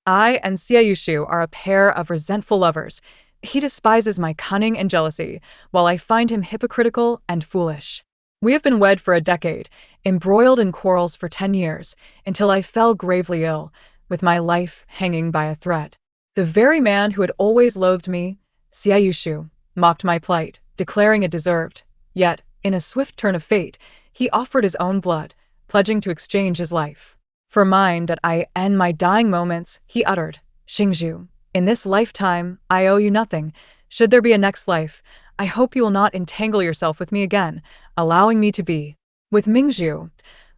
I and Xiaoyushu are a pair of resentful lovers. He despises my cunning and jealousy, while I find him hypocritical and foolish. We have been wed for a decade, embroiled in quarrels for 10 years, until I fell gravely ill, with my life hanging by a thread. The very man who had always loathed me, Xiaoyushu, mocked my plight, declaring it deserved. Yet, in a swift turn of fate, he offered his own blood, pledging to exchange his life. For mine that I end my dying moments, he uttered, Xingzhu, in this lifetime, I owe you nothing. Should there be a next life, I hope you will not entangle yourself with me again, allowing me to be with Mingzhu.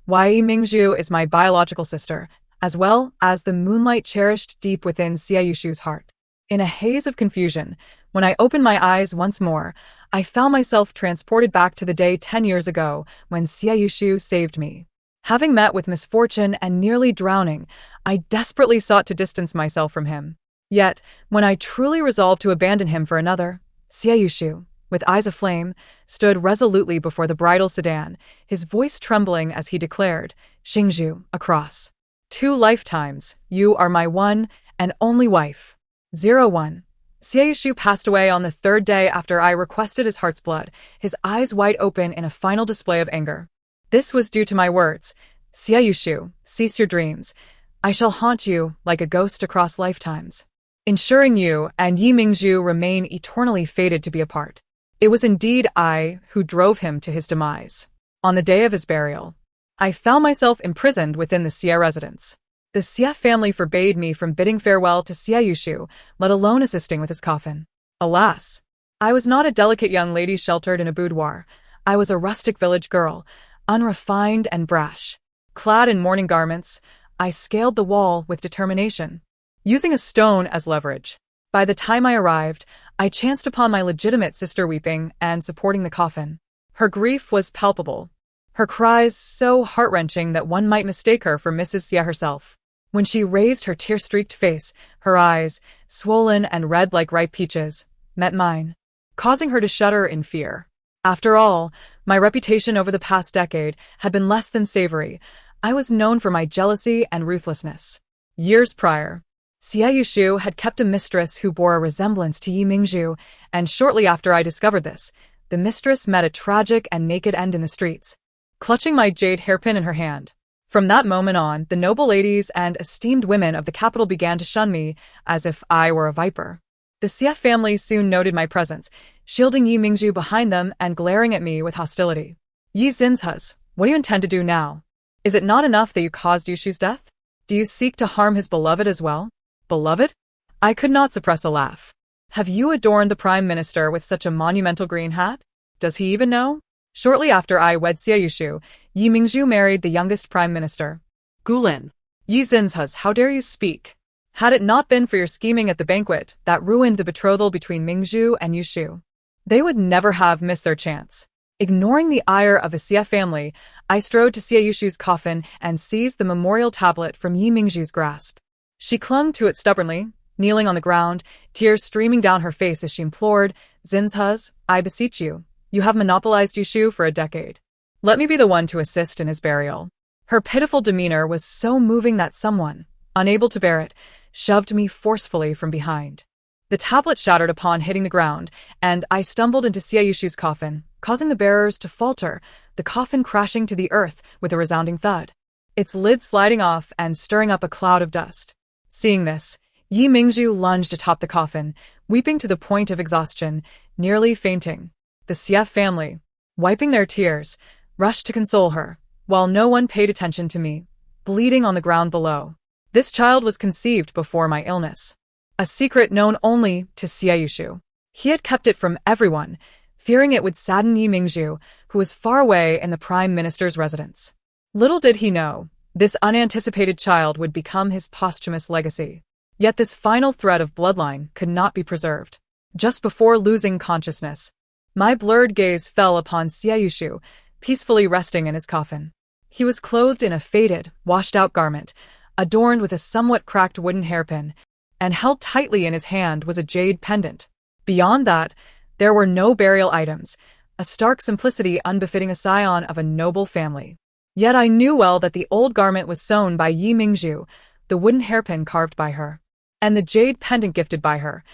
Wei Mingzhu is my biological sister, as well as the moonlight cherished deep within Xiaoyushu's heart. In a haze of confusion, when I opened my eyes once more, I found myself transported back to the day 10 years ago when Xiaoyushu saved me. Having met with misfortune and nearly drowning, I desperately sought to distance myself from him. Yet, when I truly resolved to abandon him for another, Xiaoyushu, with eyes aflame, stood resolutely before the bridal sedan, his voice trembling as he declared, Xingzhu, across 2 lifetimes, you are my one and only wife. 01. Xiaoyushu passed away on the 3rd day after I requested his heart's blood, his eyes wide open in a final display of anger. This was due to my words. Xiaoyushu, cease your dreams. I shall haunt you like a ghost across lifetimes, ensuring you and Yi Mingzhu remain eternally fated to be apart. It was indeed I who drove him to his demise. On the day of his burial, I found myself imprisoned within the Xie residence. The Xie family forbade me from bidding farewell to Xiaoyushu, let alone assisting with his coffin. Alas, I was not a delicate young lady sheltered in a boudoir. I was a rustic village girl, unrefined and brash. Clad in mourning garments, I scaled the wall with determination, using a stone as leverage. By the time I arrived, I chanced upon my legitimate sister weeping and supporting the coffin. Her grief was palpable, her cries so heart-wrenching that one might mistake her for Mrs. Xie herself. When she raised her tear-streaked face, her eyes, swollen and red like ripe peaches, met mine, causing her to shudder in fear. After all, my reputation over the past decade had been less than savory. I was known for my jealousy and ruthlessness. Years prior, Xiaoyushu had kept a mistress who bore a resemblance to Yi Mingzhu, and shortly after I discovered this, the mistress met a tragic and naked end in the streets, clutching my jade hairpin in her hand. From that moment on, the noble ladies and esteemed women of the capital began to shun me as if I were a viper. The Xie family soon noted my presence, shielding Yi Mingzhu behind them and glaring at me with hostility. Yi Zinzhuz, what do you intend to do now? Is it not enough that you caused Yushu's death? Do you seek to harm his beloved as well? Beloved? I could not suppress a laugh. Have you adorned the Prime Minister with such a monumental green hat? Does he even know? Shortly after I wed Xiaoyushu, Yi Mingzhu married the youngest Prime Minister, Gulin. Yi Zinzhuz, how dare you speak? Had it not been for your scheming at the banquet that ruined the betrothal between Mingzhu and Yushu, they would never have missed their chance. Ignoring the ire of the Xie family, I strode to Xiaoyushu's coffin and seized the memorial tablet from Yi Mingzhu's grasp. She clung to it stubbornly, kneeling on the ground, tears streaming down her face as she implored, Zinzhuz, I beseech you, you have monopolized Yushu for a decade. Let me be the one to assist in his burial. Her pitiful demeanor was so moving that someone, unable to bear it, shoved me forcefully from behind. The tablet shattered upon hitting the ground, and I stumbled into Xiaoyushu's coffin, causing the bearers to falter, the coffin crashing to the earth with a resounding thud, its lid sliding off and stirring up a cloud of dust. Seeing this, Yi Mingzhu lunged atop the coffin, weeping to the point of exhaustion, nearly fainting. The Xie family, wiping their tears, rushed to console her, while no one paid attention to me, bleeding on the ground below. This child was conceived before my illness, a secret known only to Xiaoyushu. He had kept it from everyone, fearing it would sadden Yi Mingzhu, who was far away in the Prime Minister's residence. Little did he know, this unanticipated child would become his posthumous legacy. Yet this final thread of bloodline could not be preserved. Just before losing consciousness, my blurred gaze fell upon Xiaoyushu, peacefully resting in his coffin. He was clothed in a faded, washed-out garment, adorned with a somewhat cracked wooden hairpin, and held tightly in his hand was a jade pendant. Beyond that, there were no burial items, a stark simplicity unbefitting a scion of a noble family. Yet I knew well that the old garment was sewn by Yi Mingzhu, the wooden hairpin carved by her, and the jade pendant gifted by her,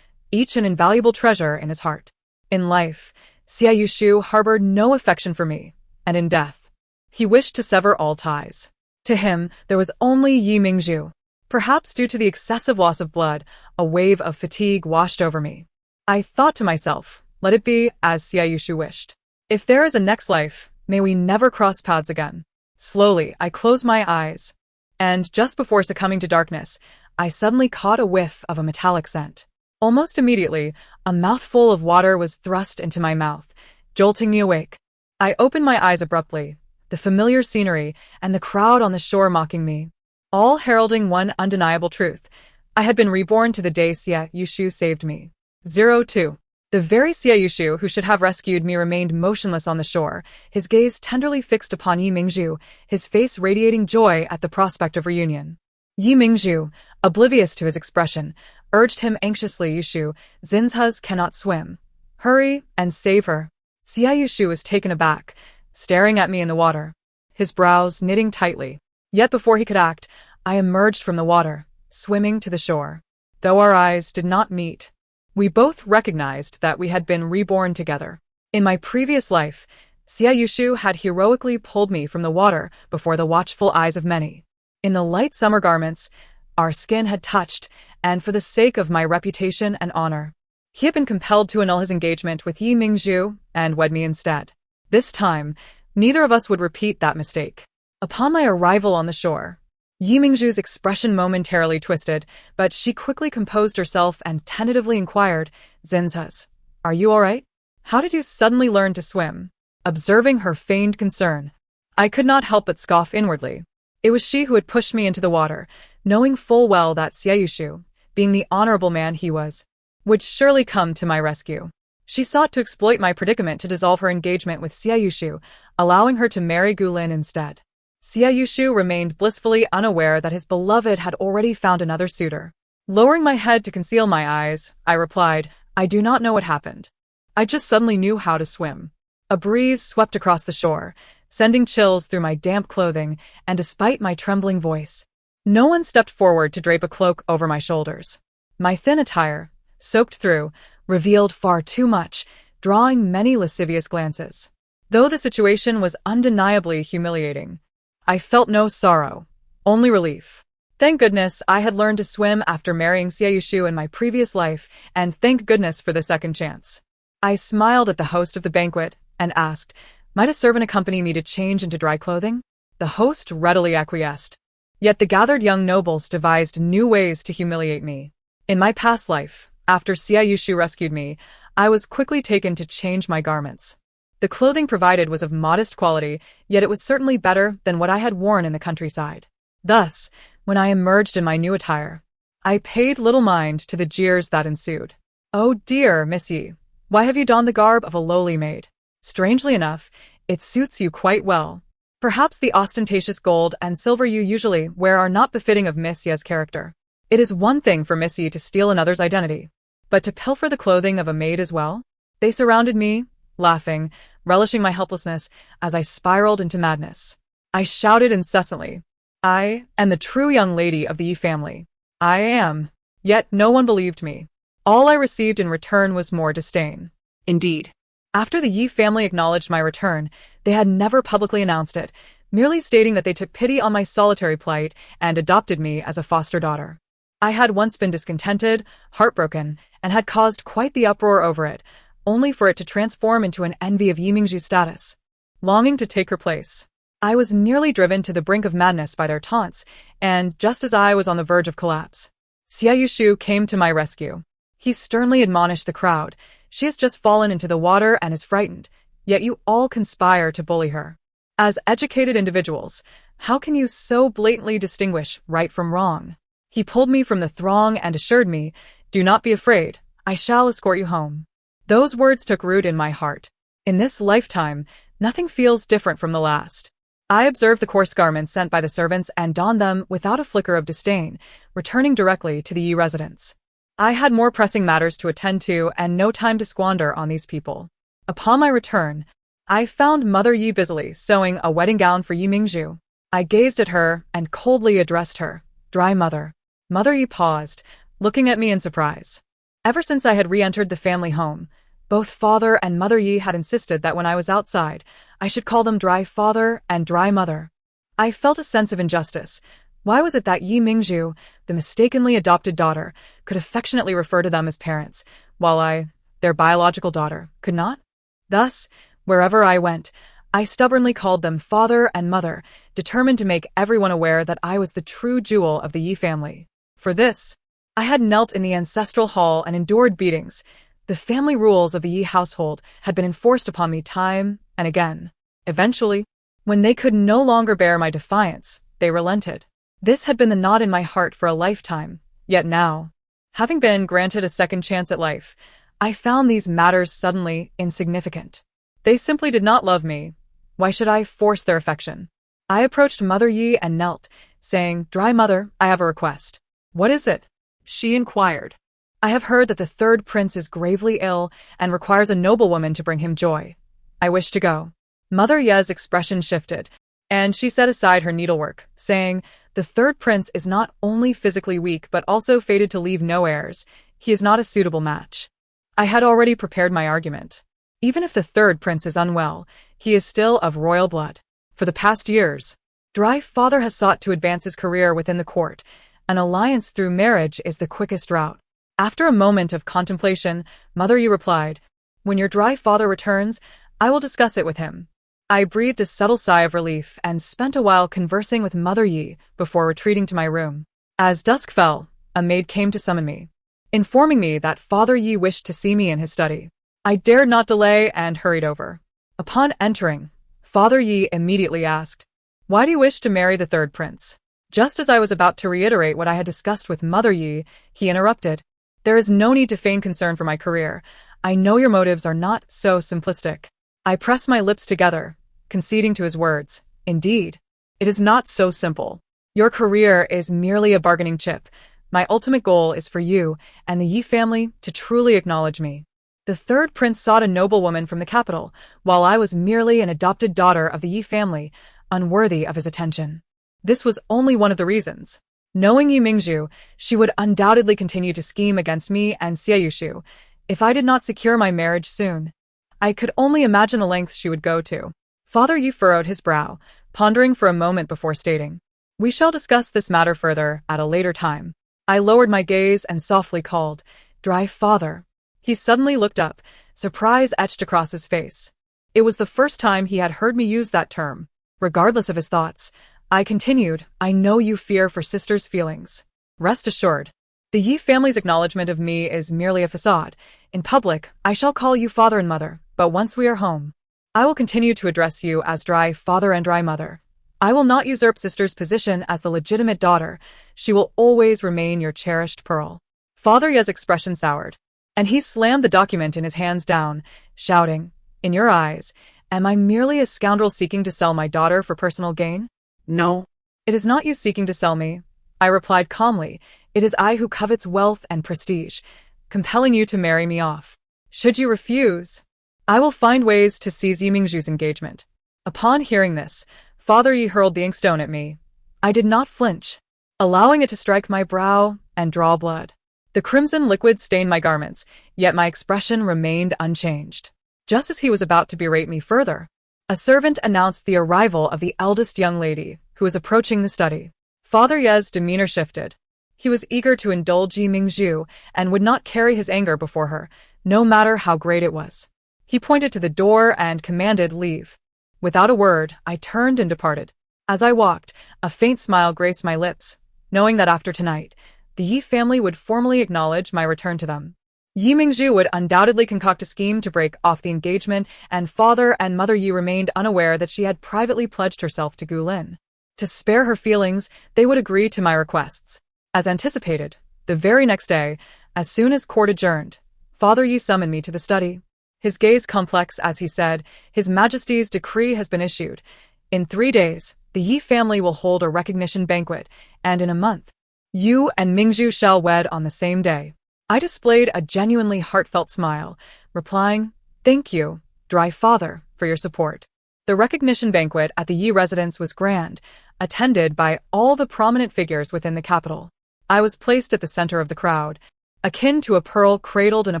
each an invaluable treasure in his heart. In life, Xie Yushu harbored no affection for me, and in death, he wished to sever all ties. To him, there was only Yi Mingzhu. Perhaps due to the excessive loss of blood, a wave of fatigue washed over me. I thought to myself, let it be as Xie Yushu wished. If there is a next life, may we never cross paths again. Slowly, I closed my eyes, and just before succumbing to darkness, I suddenly caught a whiff of a metallic scent. Almost immediately, a mouthful of water was thrust into my mouth, jolting me awake. I opened my eyes abruptly, the familiar scenery and the crowd on the shore mocking me, all heralding one undeniable truth. I had been reborn to the day Xie Yushu saved me. 02. The very Xie Yushu who should have rescued me remained motionless on the shore, his gaze tenderly fixed upon Yi Mingzhu, his face radiating joy at the prospect of reunion. Yi Mingzhu, oblivious to his expression, urged him anxiously, Yushu, Zinzhuz cannot swim. Hurry and save her. Xie Yushu was taken aback, staring at me in the water, his brows knitting tightly. Yet before he could act, I emerged from the water, swimming to the shore. Though our eyes did not meet, we both recognized that we had been reborn together. In my previous life, Xie Yushu had heroically pulled me from the water before the watchful eyes of many. In the light summer garments, our skin had touched, and for the sake of my reputation and honor, he had been compelled to annul his engagement with Yi Mingzhu and wed me instead. This time, neither of us would repeat that mistake. Upon my arrival on the shore, Yi Mingzhu's expression momentarily twisted, but she quickly composed herself and tentatively inquired, Zinzhuz, are you all right? How did you suddenly learn to swim? Observing her feigned concern, I could not help but scoff inwardly. It was she who had pushed me into the water, knowing full well that Xie Yushu, being the honorable man he was, would surely come to my rescue. She sought to exploit my predicament to dissolve her engagement with Xie Yushu, allowing her to marry Gulin instead. Xie Yushu remained blissfully unaware that his beloved had already found another suitor. Lowering my head to conceal my eyes, I replied, I do not know what happened. I just suddenly knew how to swim. A breeze swept across the shore, sending chills through my damp clothing, and despite my trembling voice, no one stepped forward to drape a cloak over my shoulders. My thin attire, soaked through, revealed far too much, drawing many lascivious glances. Though the situation was undeniably humiliating, I felt no sorrow, only relief. Thank goodness I had learned to swim after marrying Xie Yushu in my previous life, and thank goodness for the second chance. I smiled at the host of the banquet and asked, might a servant accompany me to change into dry clothing? The host readily acquiesced. Yet the gathered young nobles devised new ways to humiliate me. In my past life, after Xie Yushu rescued me, I was quickly taken to change my garments. The clothing provided was of modest quality, yet it was certainly better than what I had worn in the countryside. Thus, when I emerged in my new attire, I paid little mind to the jeers that ensued. Oh dear, Miss Yi, why have you donned the garb of a lowly maid? Strangely enough, it suits you quite well. Perhaps the ostentatious gold and silver you usually wear are not befitting of Miss Ye's character. It is one thing for Miss Yi to steal another's identity, but to pilfer the clothing of a maid as well? They surrounded me, laughing, relishing my helplessness as I spiraled into madness. I shouted incessantly, I am the true young lady of the Yi family. I am. Yet no one believed me. All I received in return was more disdain. Indeed, after the Yi family acknowledged my return, they had never publicly announced it, merely stating that they took pity on my solitary plight and adopted me as a foster daughter. I had once been discontented, heartbroken, and had caused quite the uproar over it, only for it to transform into an envy of Yi Mingzhu's status, longing to take her place. I was nearly driven to the brink of madness by their taunts, and just as I was on the verge of collapse, Xie Yushu came to my rescue. He sternly admonished the crowd, she has just fallen into the water and is frightened, yet you all conspire to bully her. As educated individuals, how can you so blatantly distinguish right from wrong? He pulled me from the throng and assured me, do not be afraid, I shall escort you home. Those words took root in my heart. In this lifetime, nothing feels different from the last. I observed the coarse garments sent by the servants and donned them without a flicker of disdain, returning directly to the Yi residence. I had more pressing matters to attend to and no time to squander on these people. Upon my return, I found Mother Yi busily sewing a wedding gown for Yi Mingzhu. I gazed at her and coldly addressed her, Dry mother. Mother Yi paused, looking at me in surprise. Ever since I had re-entered the family home, both father and mother Yi had insisted that when I was outside, I should call them dry father and dry mother. I felt a sense of injustice. Why was it that Yi Mingzhu, the mistakenly adopted daughter, could affectionately refer to them as parents, while I, their biological daughter, could not? Thus, wherever I went, I stubbornly called them father and mother, determined to make everyone aware that I was the true jewel of the Yi family. For this, I had knelt in the ancestral hall and endured beatings. The family rules of the Yi household had been enforced upon me time and again. Eventually, when they could no longer bear my defiance, they relented. This had been the knot in my heart for a lifetime, yet now, having been granted a second chance at life, I found these matters suddenly insignificant. They simply did not love me. Why should I force their affection? I approached Mother Yi and knelt, saying, "Dry mother, I have a request." "What is it?" she inquired. "I have heard that the third prince is gravely ill and requires a noblewoman to bring him joy. I wish to go." Mother Ye's expression shifted, and she set aside her needlework, saying, "The third prince is not only physically weak but also fated to leave no heirs. He is not a suitable match." I had already prepared my argument. Even if the third prince is unwell, he is still of royal blood. For the past years, Dry Father has sought to advance his career within the court. An alliance through marriage is the quickest route. After a moment of contemplation, Mother Yi replied, "When your Dry Father returns, I will discuss it with him." I breathed a subtle sigh of relief and spent a while conversing with Mother Yi before retreating to my room. As dusk fell, a maid came to summon me, informing me that Father Yi wished to see me in his study. I dared not delay and hurried over. Upon entering, Father Yi immediately asked, "Why do you wish to marry the third prince?" Just as I was about to reiterate what I had discussed with Mother Yi, he interrupted. "There is no need to feign concern for my career. I know your motives are not so simplistic." I pressed my lips together, conceding to his words. "Indeed, it is not so simple. Your career is merely a bargaining chip. My ultimate goal is for you and the Yi family to truly acknowledge me." The third prince sought a noblewoman from the capital, while I was merely an adopted daughter of the Yi family, unworthy of his attention. This was only one of the reasons. Knowing Yi Mingzhu, she would undoubtedly continue to scheme against me and Xie Yushu if I did not secure my marriage soon. I could only imagine the lengths she would go to. Father Yi furrowed his brow, pondering for a moment before stating, "We shall discuss this matter further at a later time." I lowered my gaze and softly called, "Dry Father." He suddenly looked up, surprise etched across his face. It was the first time he had heard me use that term. Regardless of his thoughts, I continued, "I know you fear for sister's feelings. Rest assured, the Yi family's acknowledgement of me is merely a facade. In public, I shall call you father and mother, but once we are home, I will continue to address you as Dry Father and Dry Mother. I will not usurp sister's position as the legitimate daughter. She will always remain your cherished pearl." Father Ye's expression soured, and he slammed the document in his hands down, shouting, "In your eyes, am I merely a scoundrel seeking to sell my daughter for personal gain?" "No. It is not you seeking to sell me," I replied calmly. "It is I who covets wealth and prestige, compelling you to marry me off. Should you refuse, I will find ways to seize Yi Mingzhu's engagement." Upon hearing this, Father Yi hurled the inkstone at me. I did not flinch, allowing it to strike my brow and draw blood. The crimson liquid stained my garments, yet my expression remained unchanged. Just as he was about to berate me further, a servant announced the arrival of the eldest young lady, who was approaching the study. Father Ye's demeanor shifted. He was eager to indulge Yi Mingzhu and would not carry his anger before her, no matter how great it was. He pointed to the door and commanded leave. Without a word, I turned and departed. As I walked, a faint smile graced my lips, knowing that after tonight, the Yi family would formally acknowledge my return to them. Yi Mingzhu would undoubtedly concoct a scheme to break off the engagement, and Father and Mother Yi remained unaware that she had privately pledged herself to Gu Lin. To spare her feelings, they would agree to my requests. As anticipated, the very next day, as soon as court adjourned, Father Yi summoned me to the study. His gaze complex as he said, "His Majesty's decree has been issued. In 3 days, the Yi family will hold a recognition banquet, and in a month, you and Mingzhu shall wed on the same day." I displayed a genuinely heartfelt smile, replying, "Thank you, Dry Father, for your support." The recognition banquet at the Yi residence was grand. attended by all the prominent figures within the capital. I was placed at the center of the crowd, akin to a pearl cradled in a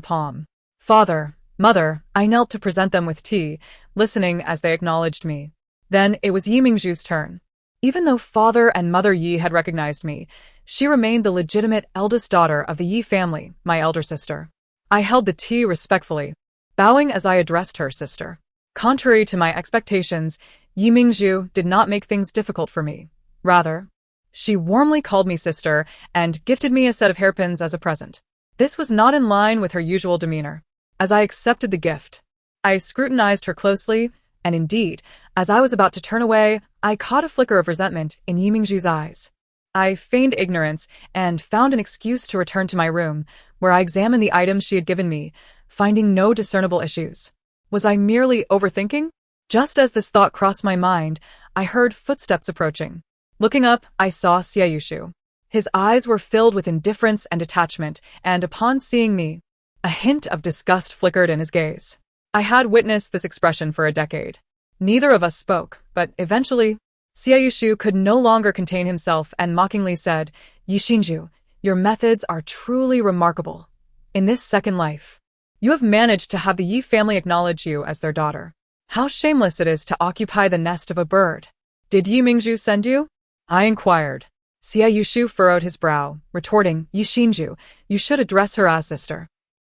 palm. Father, mother, I knelt to present them with tea, listening as they acknowledged me. Then it was Yi Mingzhu's turn. Even though father and mother Yi had recognized me, she remained the legitimate eldest daughter of the Yi family, my elder sister. I held the tea respectfully, bowing as I addressed her sister. Contrary to my expectations, Yi Mingzhu did not make things difficult for me. Rather, she warmly called me sister and gifted me a set of hairpins as a present. This was not in line with her usual demeanor. As I accepted the gift, I scrutinized her closely, and indeed, as I was about to turn away, I caught a flicker of resentment in Yi Mingzhu's eyes. I feigned ignorance and found an excuse to return to my room, where I examined the items she had given me, finding no discernible issues. Was I merely overthinking? Just as this thought crossed my mind, I heard footsteps approaching. Looking up, I saw Xiayushu. His eyes were filled with indifference and detachment, and upon seeing me, a hint of disgust flickered in his gaze. I had witnessed this expression for a decade. Neither of us spoke, but eventually, Xiayushu could no longer contain himself and mockingly said, "Yixinju, your methods are truly remarkable. In this second life, you have managed to have the Yi family acknowledge you as their daughter. How shameless it is to occupy the nest of a bird. Did Yi Mingzhu send you?" I inquired. Xiayushu furrowed his brow, retorting, "Yixinju, you should address her as sister."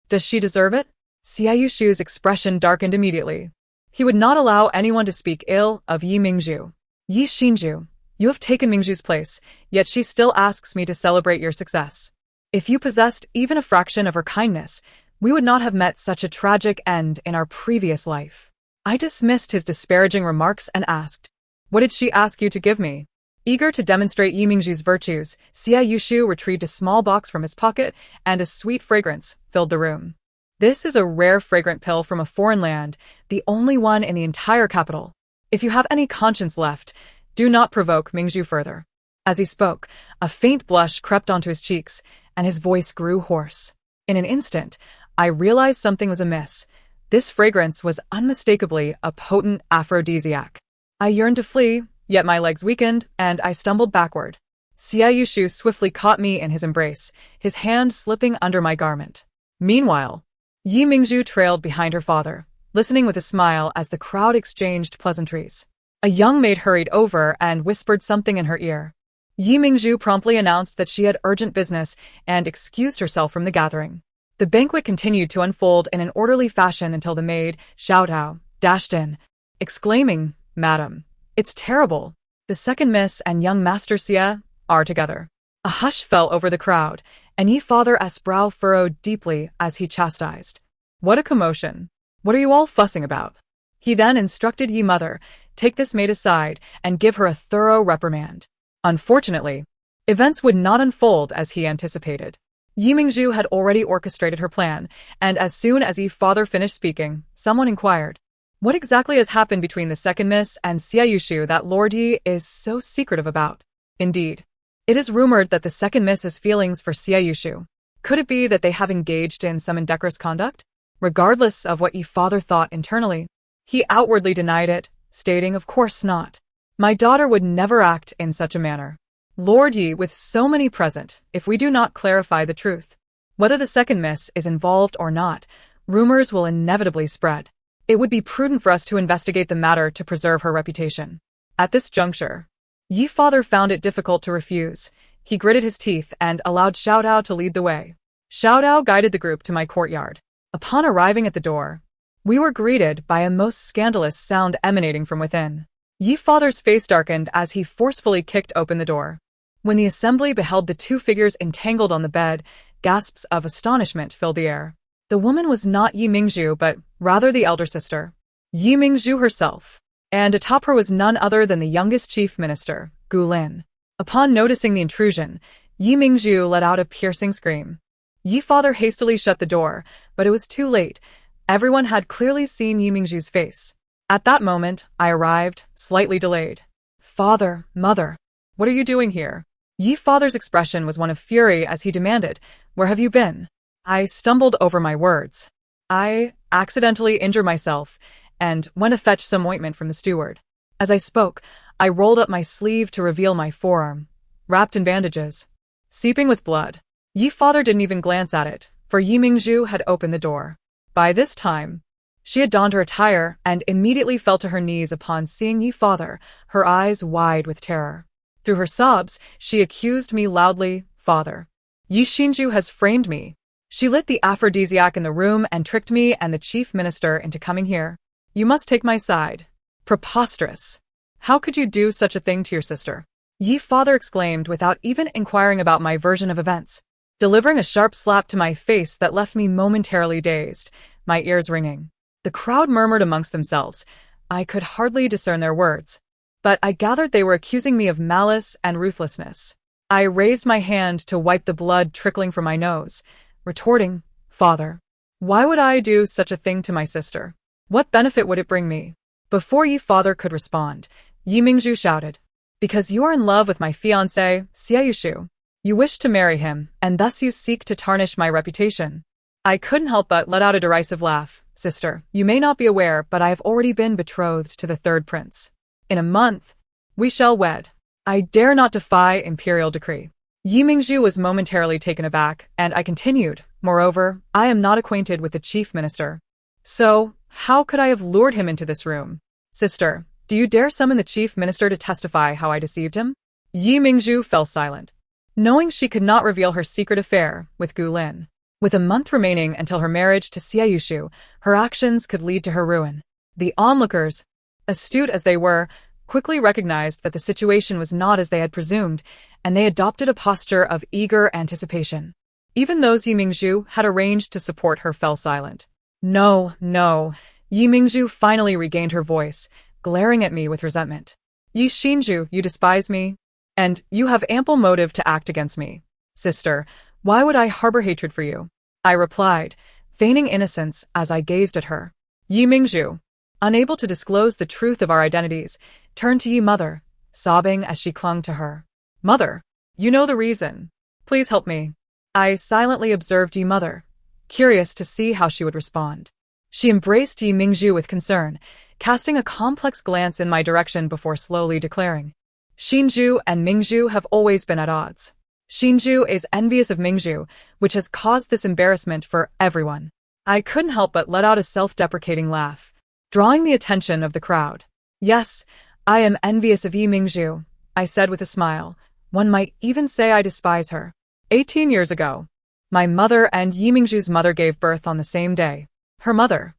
"Does she deserve it?" Xiayushu's expression darkened immediately. He would not allow anyone to speak ill of Yi Mingzhu. "Yixinju, you have taken Mingzhu's place, yet she still asks me to celebrate your success. If you possessed even a fraction of her kindness, we would not have met such a tragic end in our previous life." I dismissed his disparaging remarks and asked, "What did she ask you to give me?" Eager to demonstrate Yi Mingzhu's virtues, Xiayushu retrieved a small box from his pocket, and a sweet fragrance filled the room. "This is a rare fragrant pill from a foreign land, the only one in the entire capital. If you have any conscience left, do not provoke Mingzhu further." As he spoke, a faint blush crept onto his cheeks, and his voice grew hoarse. In an instant, I realized something was amiss. This fragrance was unmistakably a potent aphrodisiac. I yearned to flee, yet my legs weakened, and I stumbled backward. Xiayushu swiftly caught me in his embrace, his hand slipping under my garment. Meanwhile, Yi Mingzhu trailed behind her father, listening with a smile as the crowd exchanged pleasantries. A young maid hurried over and whispered something in her ear. Yi Mingzhu promptly announced that she had urgent business and excused herself from the gathering. The banquet continued to unfold in an orderly fashion until the maid, Xiaodao, dashed in, exclaiming, "Madam, it's terrible. The second miss and young master Xie are together." A hush fell over the crowd, and Yi Father's brow furrowed deeply as he chastised. "What a commotion! What are you all fussing about?" He then instructed Yi Mother, "Take this maid aside and give her a thorough reprimand." Unfortunately, events would not unfold as he anticipated. Yi Mingzhu had already orchestrated her plan, and as soon as Yi Father finished speaking, someone inquired, "What exactly has happened between the second miss and Xiayushu that Lord Yi is so secretive about?" Indeed, it is rumored that the second miss has feelings for Xiayushu. Could it be that they have engaged in some indecorous conduct? Regardless of what Yi Father thought internally, he outwardly denied it, stating, "Of course not. My daughter would never act in such a manner. Lord Yi, with so many present, if we do not clarify the truth, whether the second miss is involved or not, rumors will inevitably spread. It would be prudent for us to investigate the matter to preserve her reputation." At this juncture, Yi Father found it difficult to refuse. He gritted his teeth and allowed Xiaodao to lead the way. Xiaodao guided the group to my courtyard. Upon arriving at the door, we were greeted by a most scandalous sound emanating from within. Yi Father's face darkened as he forcefully kicked open the door. When the assembly beheld the two figures entangled on the bed, gasps of astonishment filled the air. The woman was not Yi Mingzhu, but rather the elder sister, Yi Mingzhu herself, and atop her was none other than the youngest chief minister, Gu Lin. Upon noticing the intrusion, Yi Mingzhu let out a piercing scream. Yi Father hastily shut the door, but it was too late. Everyone had clearly seen Yi Mingzhu's face. At that moment, I arrived, slightly delayed. "Father, mother, what are you doing here?" Yi Father's expression was one of fury as he demanded, "Where have you been?" I stumbled over my words. "I accidentally injured myself and went to fetch some ointment from the steward." As I spoke, I rolled up my sleeve to reveal my forearm, wrapped in bandages, seeping with blood. Yi Father didn't even glance at it, for Yi Mingzhu had opened the door. By this time, she had donned her attire and immediately fell to her knees upon seeing Yi Father, her eyes wide with terror. Through her sobs, she accused me loudly, "Father, Yi Xinju has framed me. She lit the aphrodisiac in the room and tricked me and the chief minister into coming here. You must take my side." Preposterous. How could you do such a thing to your sister? Yi Father exclaimed without even inquiring about my version of events, delivering a sharp slap to my face that left me momentarily dazed, my ears ringing. The crowd murmured amongst themselves. I could hardly discern their words, but I gathered they were accusing me of malice and ruthlessness. I raised my hand to wipe the blood trickling from my nose, retorting, "Father, why would I do such a thing to my sister? What benefit would it bring me?" Before Yi Father could respond, Yi Mingzhu shouted, "Because you are in love with my fiancé, Xieyushu. You wish to marry him, and thus you seek to tarnish my reputation." I couldn't help but let out a derisive laugh. "Sister, you may not be aware, but I have already been betrothed to the third prince. In a month, we shall wed. I dare not defy imperial decree." Yi Mingzhu was momentarily taken aback, and I continued, "Moreover, I am not acquainted with the chief minister. So, how could I have lured him into this room? Sister, do you dare summon the chief minister to testify how I deceived him?" Yi Mingzhu fell silent, knowing she could not reveal her secret affair with Gu Lin. With a month remaining until her marriage to Xieyushu, her actions could lead to her ruin. The onlookers, astute as they were, quickly recognized that the situation was not as they had presumed, and they adopted a posture of eager anticipation. Even those Yi Mingzhu had arranged to support her fell silent. "No, no." Yi Mingzhu finally regained her voice, glaring at me with resentment. "Yi Xinju, you despise me, and you have ample motive to act against me. Sister, why would I harbor hatred for you?" I replied, feigning innocence as I gazed at her. Yi Mingzhu, unable to disclose the truth of our identities, turned to Yi Mother, sobbing as she clung to her. "Mother, you know the reason. Please help me." I silently observed Yi Mother, curious to see how she would respond. She embraced Yi Mingzhu with concern, casting a complex glance in my direction before slowly declaring, "Xinju and Mingzhu have always been at odds. Xinju is envious of Mingzhu, which has caused this embarrassment for everyone." I couldn't help but let out a self-deprecating laugh, drawing the attention of the crowd. "Yes, I am envious of Yi Mingzhu," I said with a smile. "One might even say I despise her. 18 years ago, my mother and Yi Mingzhu's mother gave birth on the same day. Her mother."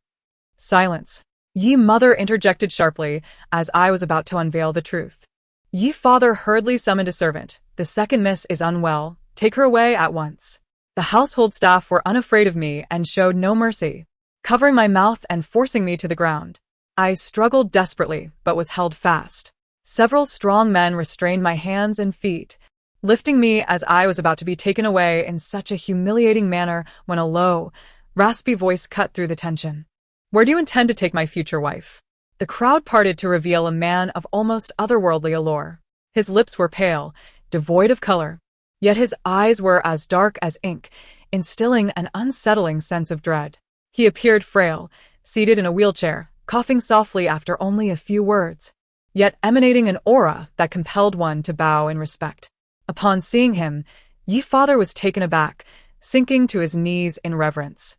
Silence. Yi Mother interjected sharply as I was about to unveil the truth. Yi Father hurriedly summoned a servant. "The second miss is unwell. Take her away at once." The household staff were unafraid of me and showed no mercy, covering my mouth and forcing me to the ground. I struggled desperately, but was held fast. Several strong men restrained my hands and feet, lifting me as I was about to be taken away in such a humiliating manner when a low, raspy voice cut through the tension. "Where do you intend to take my future wife?" The crowd parted to reveal a man of almost otherworldly allure. His lips were pale, devoid of color, yet his eyes were as dark as ink, instilling an unsettling sense of dread. He appeared frail, seated in a wheelchair, coughing softly after only a few words, yet emanating an aura that compelled one to bow in respect. Upon seeing him, Yi Father was taken aback, sinking to his knees in reverence.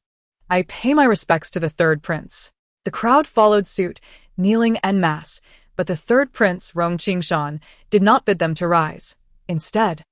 "I pay my respects to the third prince." The crowd followed suit, kneeling en masse, but the third prince, Rong Qingshan, did not bid them to rise. Instead,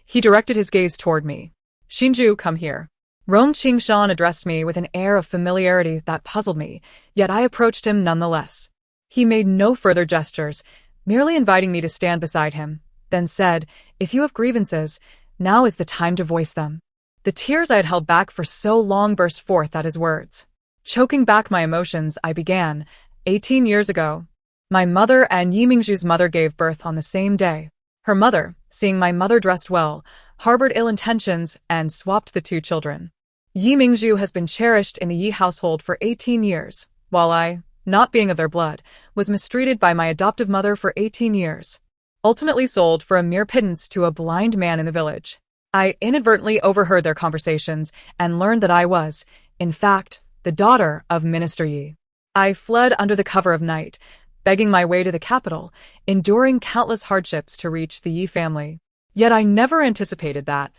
he directed his gaze toward me. "Xinju, come here." Rong Qingshan addressed me with an air of familiarity that puzzled me, yet I approached him nonetheless. He made no further gestures, merely inviting me to stand beside him, then said, "If you have grievances, now is the time to voice them." The tears I had held back for so long burst forth at his words. Choking back my emotions, I began, 18 years ago, my mother and Yi Mingzhu's mother gave birth on the same day. Her mother, seeing my mother dressed well, harbored ill intentions and swapped the two children. Yi Mingzhu has been cherished in the Yi household for 18 years, while I, not being of their blood, was mistreated by my adoptive mother for 18 years. Ultimately sold for a mere pittance to a blind man in the village. I inadvertently overheard their conversations and learned that I was, in fact, the daughter of Minister Yi. I fled under the cover of night, begging my way to the capital, enduring countless hardships to reach the Yi family. Yet I never anticipated that.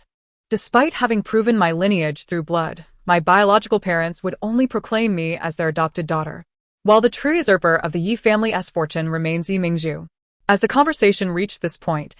Despite having proven my lineage through blood, my biological parents would only proclaim me as their adopted daughter, while the true usurper of the Yi family's fortune remains Yi Mingzhu. As the conversation reached this point,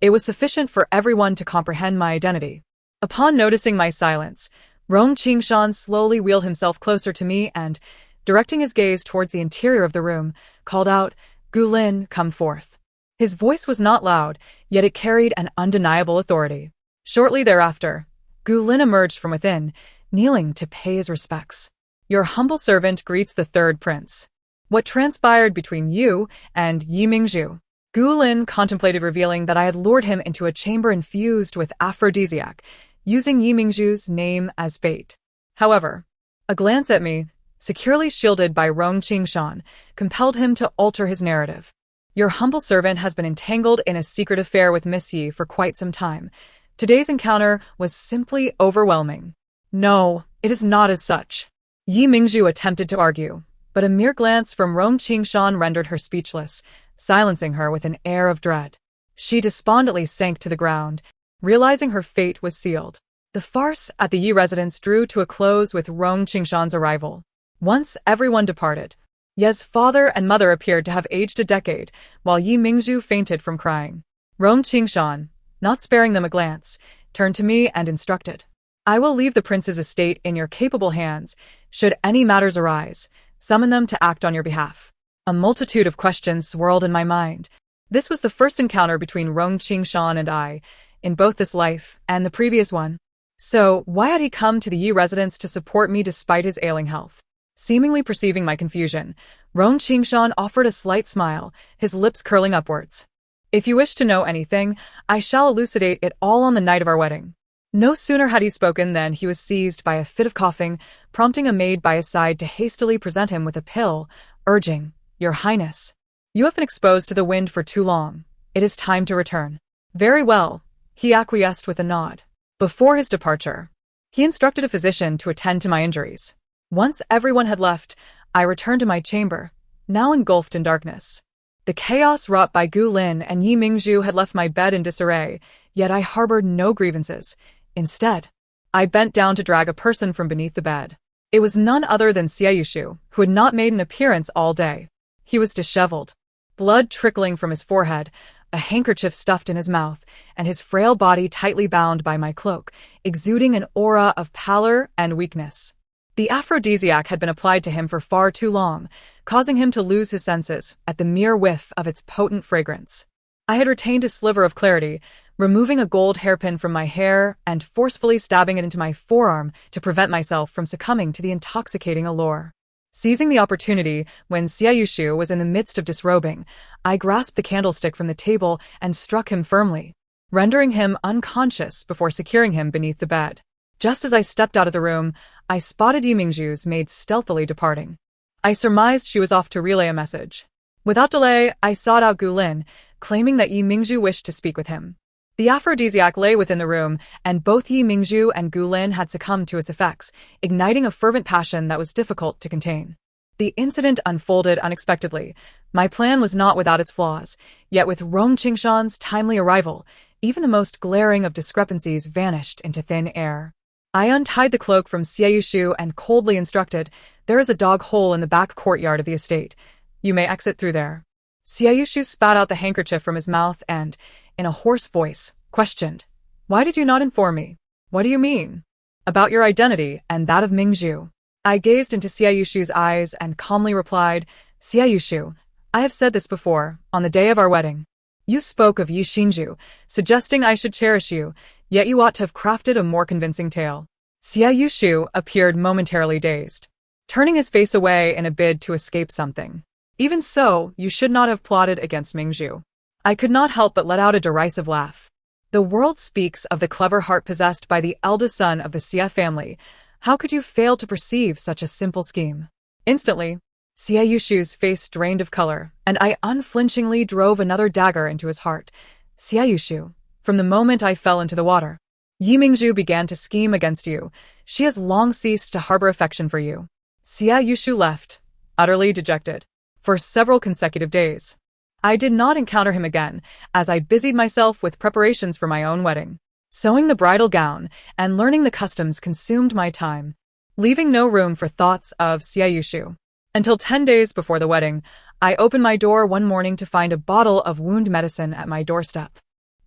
it was sufficient for everyone to comprehend my identity. Upon noticing my silence, Rong Qingshan slowly wheeled himself closer to me and, directing his gaze towards the interior of the room, called out, "Gu Lin, come forth." His voice was not loud, yet it carried an undeniable authority. Shortly thereafter, Gu Lin emerged from within, kneeling to pay his respects. "Your humble servant greets the third prince. What transpired between you and Yi Mingzhu?" Gu Lin contemplated revealing that I had lured him into a chamber infused with aphrodisiac, using Yi Mingzhu's name as bait. However, a glance at me, securely shielded by Rong Qingshan, compelled him to alter his narrative. "Your humble servant has been entangled in a secret affair with Miss Yi for quite some time. Today's encounter was simply overwhelming." "No, it is not as such." Yi Mingzhu attempted to argue, but a mere glance from Rong Qingshan rendered her speechless, silencing her with an air of dread. She despondently sank to the ground, realizing her fate was sealed. The farce at the Yi residence drew to a close with Rong Qingshan's arrival. Once everyone departed, Ye's father and mother appeared to have aged a decade, while Yi Mingzhu fainted from crying. Rong Qingshan, not sparing them a glance, turned to me and instructed, "I will leave the prince's estate in your capable hands. Should any matters arise, summon them to act on your behalf." A multitude of questions swirled in my mind. This was the first encounter between Rong Qingshan and I, in both this life and the previous one. So, why had he come to the Yi residence to support me despite his ailing health? Seemingly perceiving my confusion, Rong Qingshan offered a slight smile, his lips curling upwards. "If you wish to know anything, I shall elucidate it all on the night of our wedding." No sooner had he spoken than he was seized by a fit of coughing, prompting a maid by his side to hastily present him with a pill, urging, "Your Highness, you have been exposed to the wind for too long. It is time to return." "Very well," he acquiesced with a nod. Before his departure, he instructed a physician to attend to my injuries. Once everyone had left, I returned to my chamber, now engulfed in darkness. The chaos wrought by Gu Lin and Yi Mingzhu had left my bed in disarray, yet I harbored no grievances. Instead, I bent down to drag a person from beneath the bed. It was none other than Xie Yushu, who had not made an appearance all day. He was disheveled, blood trickling from his forehead, a handkerchief stuffed in his mouth, and his frail body tightly bound by my cloak, exuding an aura of pallor and weakness. The aphrodisiac had been applied to him for far too long, causing him to lose his senses at the mere whiff of its potent fragrance. I had retained a sliver of clarity, removing a gold hairpin from my hair and forcefully stabbing it into my forearm to prevent myself from succumbing to the intoxicating allure. Seizing the opportunity when Xie Yushu was in the midst of disrobing, I grasped the candlestick from the table and struck him firmly, rendering him unconscious before securing him beneath the bed. Just as I stepped out of the room, I spotted Yi Mingzhu's maid stealthily departing. I surmised she was off to relay a message. Without delay, I sought out Gu Lin, claiming that Yi Mingzhu wished to speak with him. The aphrodisiac lay within the room, and both Yi Mingzhu and Gu Lin had succumbed to its effects, igniting a fervent passion that was difficult to contain. The incident unfolded unexpectedly. My plan was not without its flaws, yet with Rong Qingshan's timely arrival, even the most glaring of discrepancies vanished into thin air. I untied the cloak from Xie Yushu and coldly instructed, "There is a dog hole in the back courtyard of the estate. You may exit through there." Xie Yushu spat out the handkerchief from his mouth and, in a hoarse voice, questioned, "Why did you not inform me? What do you mean?" "About your identity and that of Mingzhu." I gazed into Xie Yushu's eyes and calmly replied, "Xie Yushu, I have said this before, on the day of our wedding. You spoke of Yi Xinzhu, suggesting I should cherish you, yet you ought to have crafted a more convincing tale." Xie Yushu appeared momentarily dazed, turning his face away in a bid to escape something. "Even so, you should not have plotted against Mingzhu." I could not help but let out a derisive laugh. The world speaks of the clever heart possessed by the eldest son of the Xie family. How could you fail to perceive such a simple scheme? Instantly, Xie Yushu's face drained of color, and I unflinchingly drove another dagger into his heart. "Xie Yushu, from the moment I fell into the water, Yi Mingzhu began to scheme against you. She has long ceased to harbor affection for you." Xie Yushu left, utterly dejected. for several consecutive days. I did not encounter him again, as I busied myself with preparations for my own wedding. Sewing the bridal gown and learning the customs consumed my time, leaving no room for thoughts of Xiaoyushu. Until 10 days before the wedding, I opened my door one morning to find a bottle of wound medicine at my doorstep.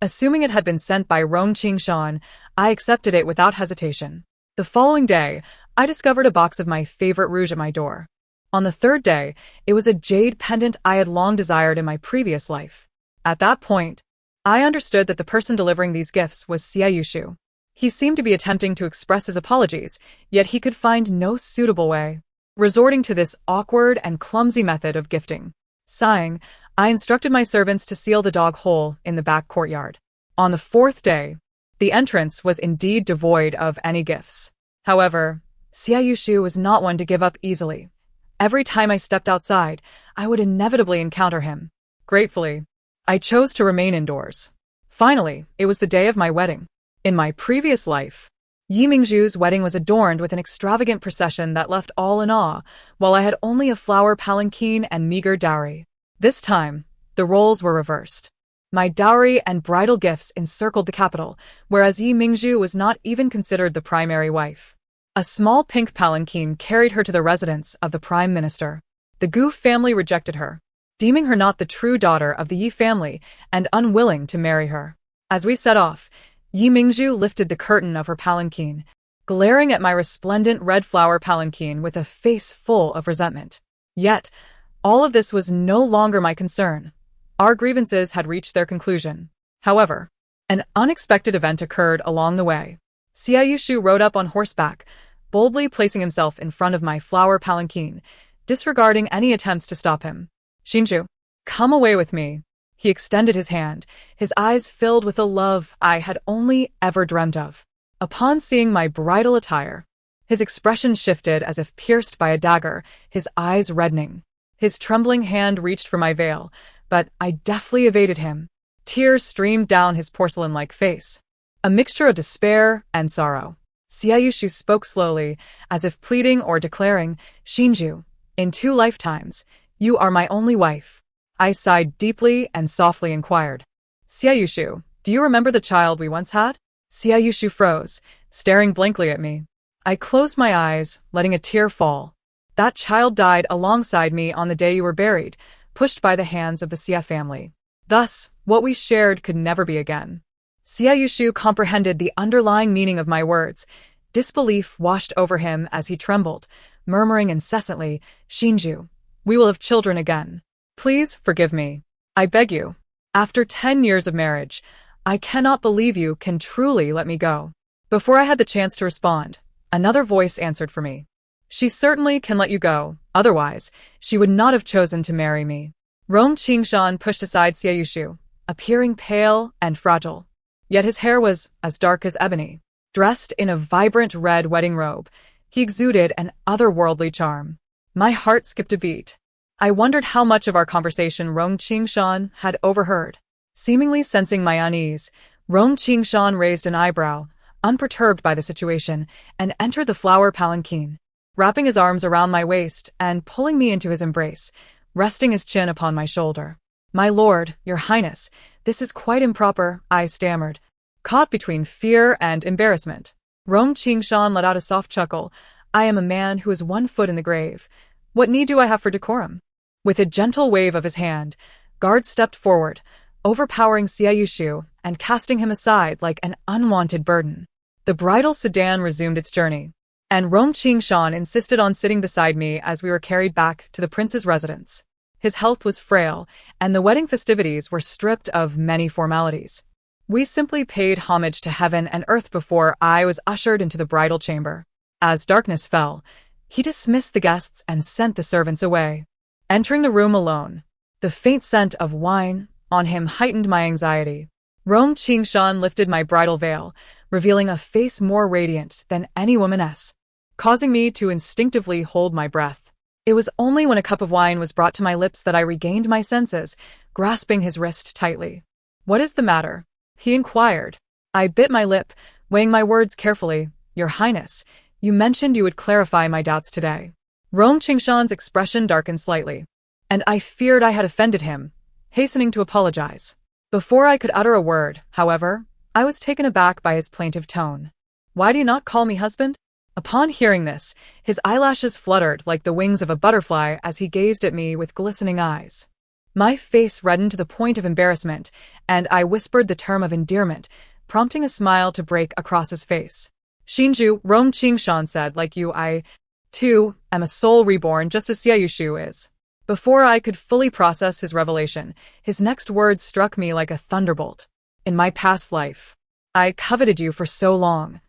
Assuming it had been sent by Rong Qingshan, I accepted it without hesitation. The following day, I discovered a box of my favorite rouge at my door. On the third day, it was a jade pendant I had long desired in my previous life. At that point, I understood that the person delivering these gifts was Xiaoyushu. He seemed to be attempting to express his apologies, yet he could find no suitable way, resorting to this awkward and clumsy method of gifting. Sighing, I instructed my servants to seal the dog hole in the back courtyard. On the fourth day, the entrance was indeed devoid of any gifts. However, Xiaoyushu was not one to give up easily. Every time I stepped outside, I would inevitably encounter him. Gratefully, I chose to remain indoors. Finally, it was the day of my wedding. In my previous life, Yi Mingzhu's wedding was adorned with an extravagant procession that left all in awe, while I had only a flower palanquin and meager dowry. This time, the roles were reversed. My dowry and bridal gifts encircled the capital, whereas Yi Mingzhu was not even considered the primary wife. A small pink palanquin carried her to the residence of the Prime Minister. The Gu family rejected her, deeming her not the true daughter of the Yi family and unwilling to marry her. As we set off, Yi Mingzhu lifted the curtain of her palanquin, glaring at my resplendent red flower palanquin with a face full of resentment. Yet, all of this was no longer my concern. Our grievances had reached their conclusion. However, an unexpected event occurred along the way. Xiaoyushu rode up on horseback, boldly placing himself in front of my flower palanquin, disregarding any attempts to stop him. "Xinju, come away with me." He extended his hand, his eyes filled with a love I had only ever dreamt of. Upon seeing my bridal attire, his expression shifted as if pierced by a dagger, his eyes reddening. His trembling hand reached for my veil, but I deftly evaded him. Tears streamed down his porcelain-like face, a mixture of despair and sorrow. Xiaoyushu spoke slowly, as if pleading or declaring, "Xinju, in 2 lifetimes, you are my only wife." I sighed deeply and softly inquired, "Xiaoyushu, do you remember the child we once had?" Xiaoyushu froze, staring blankly at me. I closed my eyes, letting a tear fall. "That child died alongside me on the day you were buried, pushed by the hands of the Xia family. Thus, what we shared could never be again." Xiaoyushu comprehended the underlying meaning of my words. Disbelief washed over him as he trembled, murmuring incessantly, "Xinju, we will have children again. Please forgive me. I beg you. After 10 years of marriage, I cannot believe you can truly let me go." Before I had the chance to respond, another voice answered for me. "She certainly can let you go, otherwise, she would not have chosen to marry me." Rong Qingshan pushed aside Xiaoyushu, appearing pale and fragile. Yet his hair was as dark as ebony. Dressed in a vibrant red wedding robe, he exuded an otherworldly charm. My heart skipped a beat. I wondered how much of our conversation Rong Qingshan had overheard. Seemingly sensing my unease, Rong Qingshan raised an eyebrow, unperturbed by the situation, and entered the flower palanquin, wrapping his arms around my waist and pulling me into his embrace, resting his chin upon my shoulder. "My lord, your highness, this is quite improper," I stammered, caught between fear and embarrassment. Rong Qingshan let out a soft chuckle. "I am a man who is 1 foot in the grave. What need do I have for decorum?" With a gentle wave of his hand, guard stepped forward, overpowering Xiaoyushu and casting him aside like an unwanted burden. The bridal sedan resumed its journey, and Rong Qingshan insisted on sitting beside me as we were carried back to the prince's residence. His health was frail, and the wedding festivities were stripped of many formalities. We simply paid homage to heaven and earth before I was ushered into the bridal chamber. As darkness fell, he dismissed the guests and sent the servants away. Entering the room alone, the faint scent of wine on him heightened my anxiety. Rong Qingshan lifted my bridal veil, revealing a face more radiant than any womaness, causing me to instinctively hold my breath. It was only when a cup of wine was brought to my lips that I regained my senses, grasping his wrist tightly. "What is the matter?" he inquired. I bit my lip, weighing my words carefully. "Your Highness, you mentioned you would clarify my doubts today." Rong Qingshan's expression darkened slightly. and I feared I had offended him, hastening to apologize. Before I could utter a word, however, I was taken aback by his plaintive tone. "Why do you not call me husband?" Upon hearing this, his eyelashes fluttered like the wings of a butterfly as he gazed at me with glistening eyes. My face reddened to the point of embarrassment, and I whispered the term of endearment, prompting a smile to break across his face. "Shinju," Rome Qingshan said, "like you, I, too, am a soul reborn just as Xiaoyushu is." Before I could fully process his revelation, his next words struck me like a thunderbolt. "In my past life, I coveted you for so long.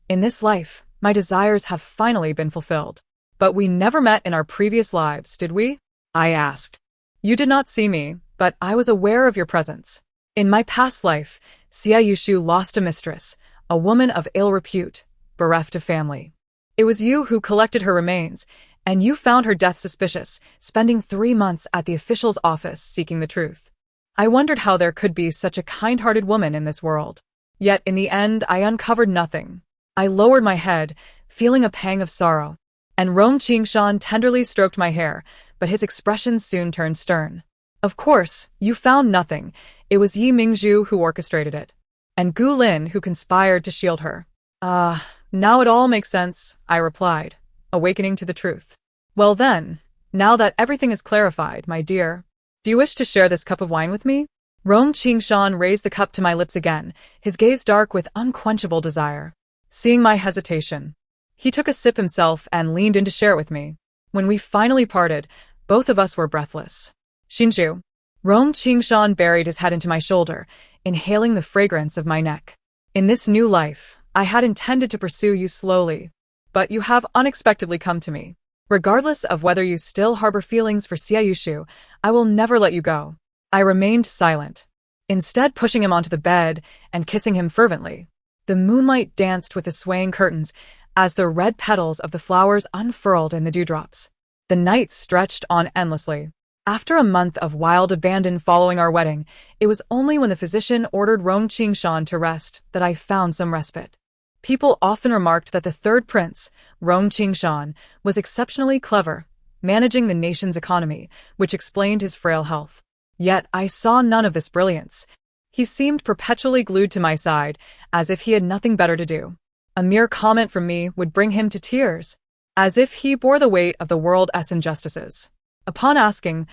In this life, my desires have finally been fulfilled. But we never met in our previous lives, did we?" I asked. "You did not see me, but I was aware of your presence. In my past life, Xiaoyushu lost a mistress, a woman of ill repute, bereft of family. It was you who collected her remains, and you found her death suspicious, spending 3 months at the official's office seeking the truth. I wondered how there could be such a kind-hearted woman in this world. Yet in the end, I uncovered nothing." I lowered my head, feeling a pang of sorrow, and Rome Qingshan tenderly stroked my hair, but his expression soon turned stern. "Of course, you found nothing. It was Yi Mingzhu who orchestrated it, and Gu Lin who conspired to shield her." Now it all makes sense," I replied, awakening to the truth. "Well then, now that everything is clarified, my dear, do you wish to share this cup of wine with me?" Rome Qingshan raised the cup to my lips again, his gaze dark with unquenchable desire. Seeing my hesitation, he took a sip himself and leaned in to share it with me. When we finally parted, both of us were breathless. "Shinju." Rome Qingshan buried his head into my shoulder, inhaling the fragrance of my neck. "In this new life, I had intended to pursue you slowly, but you have unexpectedly come to me. Regardless of whether you still harbor feelings for Xiaoyushu, I will never let you go." I remained silent, instead pushing him onto the bed and kissing him fervently. The moonlight danced with the swaying curtains as the red petals of the flowers unfurled in the dewdrops. The night stretched on endlessly. After a month of wild abandon following our wedding, it was only when the physician ordered Rome Qingshan to rest that I found some respite. People often remarked that the third prince, Rome Qingshan, was exceptionally clever, managing the nation's economy, which explained his frail health. Yet I saw none of this brilliance. He seemed perpetually glued to my side, as if he had nothing better to do. A mere comment from me would bring him to tears, as if he bore the weight of the world's injustices. Upon asking,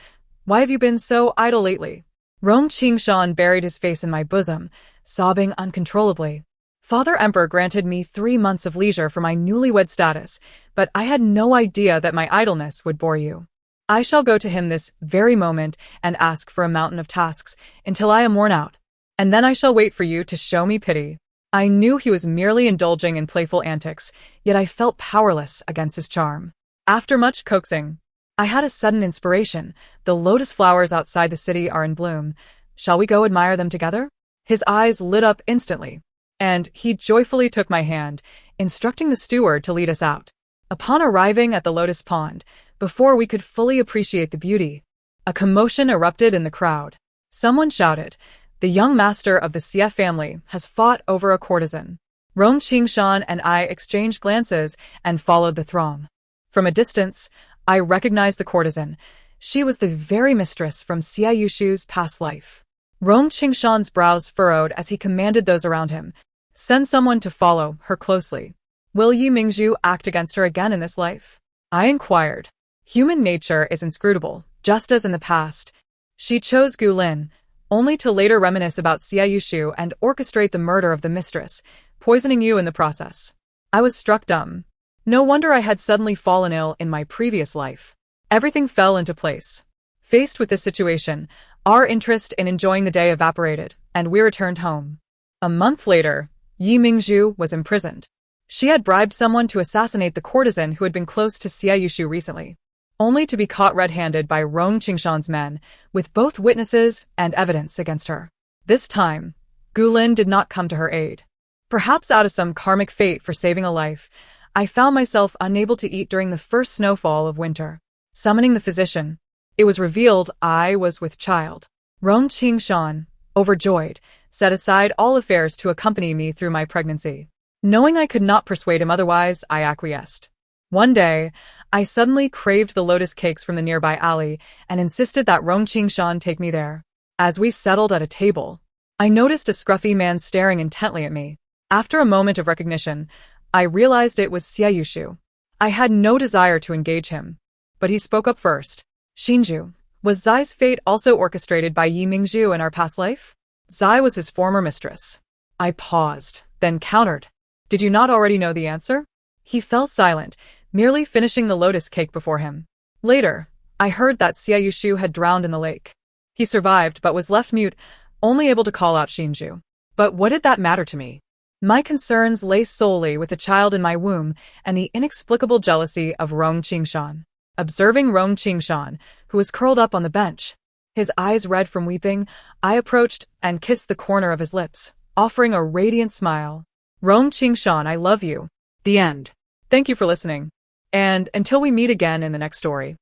"Why have you been so idle lately?" Rome Qingshan buried his face in my bosom, sobbing uncontrollably. "Father Emperor granted me 3 months of leisure for my newlywed status, but I had no idea that my idleness would bore you. I shall go to him this very moment and ask for a mountain of tasks until I am worn out, and then I shall wait for you to show me pity." I knew he was merely indulging in playful antics, yet I felt powerless against his charm. After much coaxing, I had a sudden inspiration. "The lotus flowers outside the city are in bloom. Shall we go admire them together?" His eyes lit up instantly, and he joyfully took my hand, instructing the steward to lead us out. Upon arriving at the lotus pond, before we could fully appreciate the beauty, a commotion erupted in the crowd. Someone shouted, "The young master of the Xie family has fought over a courtesan." Rome Qingshan and I exchanged glances and followed the throng. From a distance, I recognized the courtesan. She was the very mistress from Xiaoyushu's past life. Rome Qingshan's brows furrowed as he commanded those around him, "Send someone to follow her closely." "Will Yi Mingzhu act against her again in this life?" I inquired. Human nature is inscrutable, just as in the past. She chose Gu Lin, only to later reminisce about Xiaoyushu and orchestrate the murder of the mistress, poisoning you in the process. I was struck dumb. No wonder I had suddenly fallen ill in my previous life. Everything fell into place. Faced with this situation, our interest in enjoying the day evaporated, and we returned home. A month later, Yi Mingzhu was imprisoned. She had bribed someone to assassinate the courtesan who had been close to Xiaoyushu recently, only to be caught red-handed by Rome Qingshan's men, with both witnesses and evidence against her. This time, Gu Lin did not come to her aid. Perhaps out of some karmic fate for saving a life, I found myself unable to eat during the first snowfall of winter. Summoning the physician, it was revealed I was with child. Rome Qingshan, overjoyed, set aside all affairs to accompany me through my pregnancy. Knowing I could not persuade him otherwise, I acquiesced. One day, I suddenly craved the lotus cakes from the nearby alley and insisted that Rong Qingshan take me there. As we settled at a table, I noticed a scruffy man staring intently at me. After a moment of recognition, I realized it was Xie Yushu. I had no desire to engage him, but he spoke up first. Xinju, was Zai's fate also orchestrated by Yi Mingzhu in our past life? Zai was his former mistress. I paused, then countered. Did you not already know the answer? He fell silent, merely finishing the lotus cake before him. Later, I heard that Xie Yushu had drowned in the lake. He survived but was left mute, only able to call out Xinju. But what did that matter to me? My concerns lay solely with the child in my womb and the inexplicable jealousy of Rong Qingshan. Observing Rong Qingshan, who was curled up on the bench, his eyes red from weeping, I approached and kissed the corner of his lips, offering a radiant smile. Rong Qingshan, I love you. The end. Thank you for listening. And until we meet again in the next story.